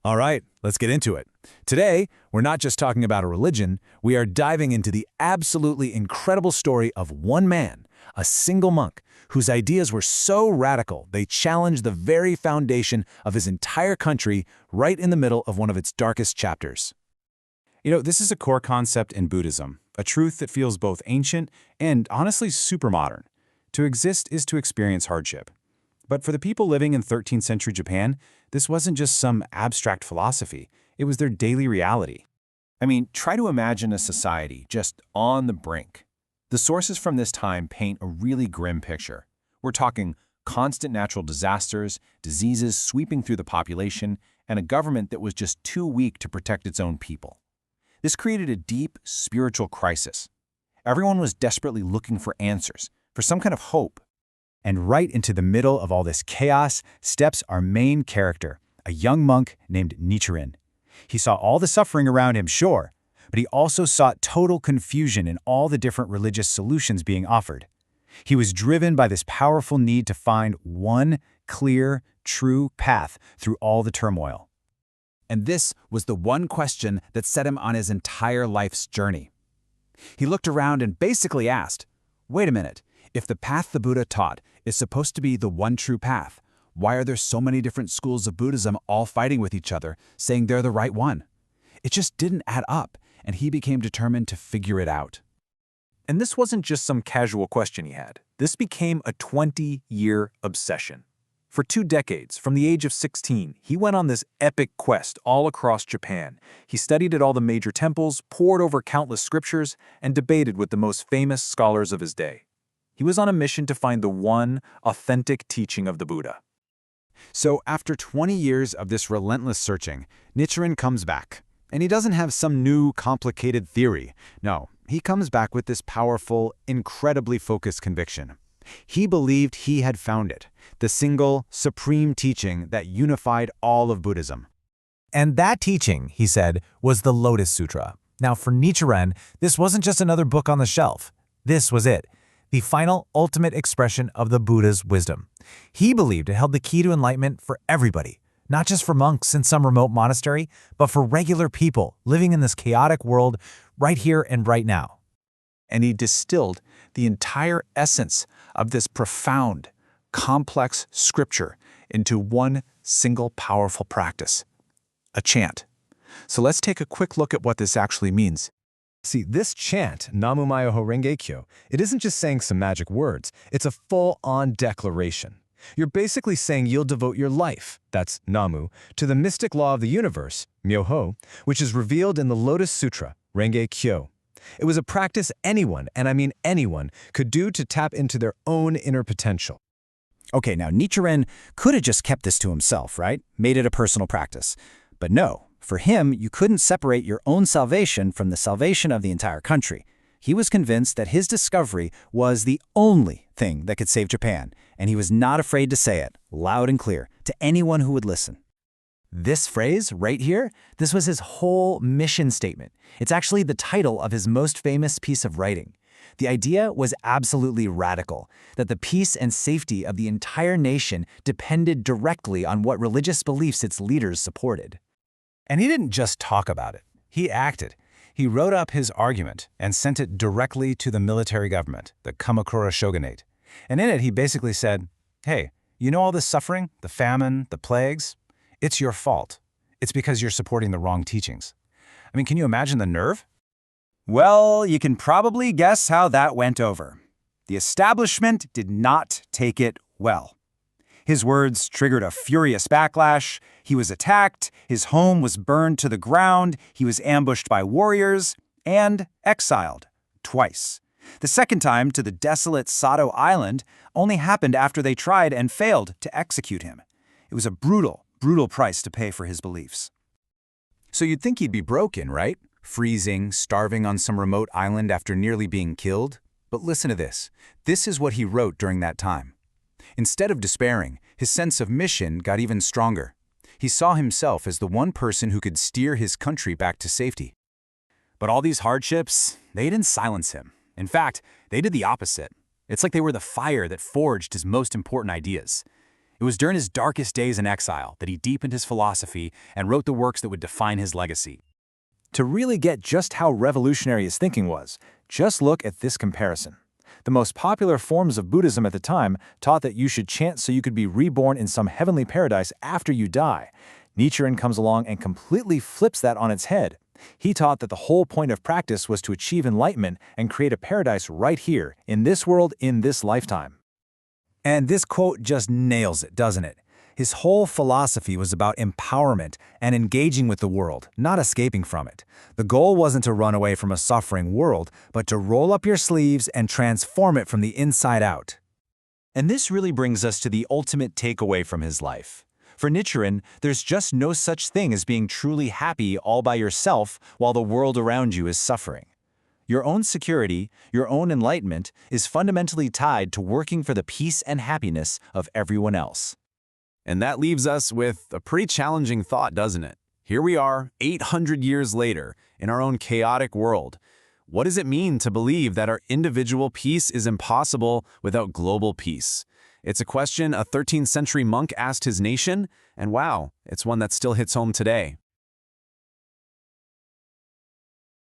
All right, let's get into it. Today, we're not just talking about a religion, we are diving into the absolutely incredible story of one man, a single monk, whose ideas were so radical they challenged the very foundation of his entire country right in the middle of one of its darkest chapters. This is a core concept in Buddhism, a truth that feels both ancient and honestly super modern. To exist is to experience hardship. But for the people living in 13th century Japan, this wasn't just some abstract philosophy, it was their daily reality. Try to imagine a society just on the brink. The sources from this time paint a really grim picture. We're talking constant natural disasters, diseases sweeping through the population, and a government that was just too weak to protect its own people. This created a deep spiritual crisis. Everyone was desperately looking for answers, for some kind of hope. And right into the middle of all this chaos steps our main character, a young monk named Nichiren. He saw all the suffering around him, sure, but he also sought total confusion in all the different religious solutions being offered. He was driven by this powerful need to find one clear, true path through all the turmoil. And this was the one question that set him on his entire life's journey. He looked around and basically asked, wait a minute, if the path the Buddha taught is supposed to be the one true path, why are there so many different schools of Buddhism all fighting with each other, saying they're the right one? It just didn't add up, and he became determined to figure it out. And this wasn't just some casual question he had. This became a 20-year obsession. For 2 decades, from the age of 16, he went on this epic quest all across Japan. He studied at all the major temples, pored over countless scriptures, and debated with the most famous scholars of his day. He was on a mission to find the one authentic teaching of the Buddha. So after 20 years of this relentless searching, Nichiren comes back. And he doesn't have some new, complicated theory. No, he comes back with this powerful, incredibly focused conviction. He believed he had found it, the single, supreme teaching that unified all of Buddhism. And that teaching, he said, was the Lotus Sutra. Now for Nichiren, this wasn't just another book on the shelf. This was it, the final, ultimate expression of the Buddha's wisdom. He believed it held the key to enlightenment for everybody, not just for monks in some remote monastery, but for regular people living in this chaotic world right here and right now. And he distilled the entire essence of this profound, complex scripture into one single powerful practice, a chant. So let's take a quick look at what this actually means. See, this chant, Namu Myoho Renge Kyo, it isn't just saying some magic words, it's a full-on declaration. You're basically saying you'll devote your life, that's Namu, to the mystic law of the universe, Myoho, which is revealed in the Lotus Sutra, Renge Kyo. It was a practice anyone, and I mean anyone, could do to tap into their own inner potential. Okay, now Nichiren could have just kept this to himself, right? Made it a personal practice. But no, for him, you couldn't separate your own salvation from the salvation of the entire country. He was convinced that his discovery was the only thing that could save Japan, and he was not afraid to say it, loud and clear, to anyone who would listen. This phrase right here, this was his whole mission statement. It's actually the title of his most famous piece of writing. The idea was absolutely radical, that the peace and safety of the entire nation depended directly on what religious beliefs its leaders supported. And he didn't just talk about it, he acted. He wrote up his argument and sent it directly to the military government, the Kamakura shogunate. And in it, he basically said, hey, you know all this suffering, the famine, the plagues? It's your fault. It's because you're supporting the wrong teachings. Can you imagine the nerve? Well, you can probably guess how that went over. The establishment did not take it well. His words triggered a furious backlash. He was attacked, his home was burned to the ground, he was ambushed by warriors, and exiled twice. The second time to the desolate Sato Island only happened after they tried and failed to execute him. It was a brutal price to pay for his beliefs. So you'd think he'd be broken, right? Freezing, starving on some remote island after nearly being killed. But listen to this. This is what he wrote during that time. Instead of despairing, his sense of mission got even stronger. He saw himself as the one person who could steer his country back to safety. But all these hardships, they didn't silence him. In fact, they did the opposite. It's like they were the fire that forged his most important ideas. It was during his darkest days in exile that he deepened his philosophy and wrote the works that would define his legacy. To really get just how revolutionary his thinking was, just look at this comparison. The most popular forms of Buddhism at the time taught that you should chant so you could be reborn in some heavenly paradise after you die. Nichiren comes along and completely flips that on its head. He taught that the whole point of practice was to achieve enlightenment and create a paradise right here, in this world, in this lifetime. And this quote just nails it, doesn't it? His whole philosophy was about empowerment and engaging with the world, not escaping from it. The goal wasn't to run away from a suffering world, but to roll up your sleeves and transform it from the inside out. And this really brings us to the ultimate takeaway from his life. For Nichiren, there's just no such thing as being truly happy all by yourself while the world around you is suffering. Your own security, your own enlightenment, is fundamentally tied to working for the peace and happiness of everyone else. And that leaves us with a pretty challenging thought, doesn't it? Here we are, 800 years later, in our own chaotic world. What does it mean to believe that our individual peace is impossible without global peace? It's a question a 13th century monk asked his nation, and wow, it's one that still hits home today.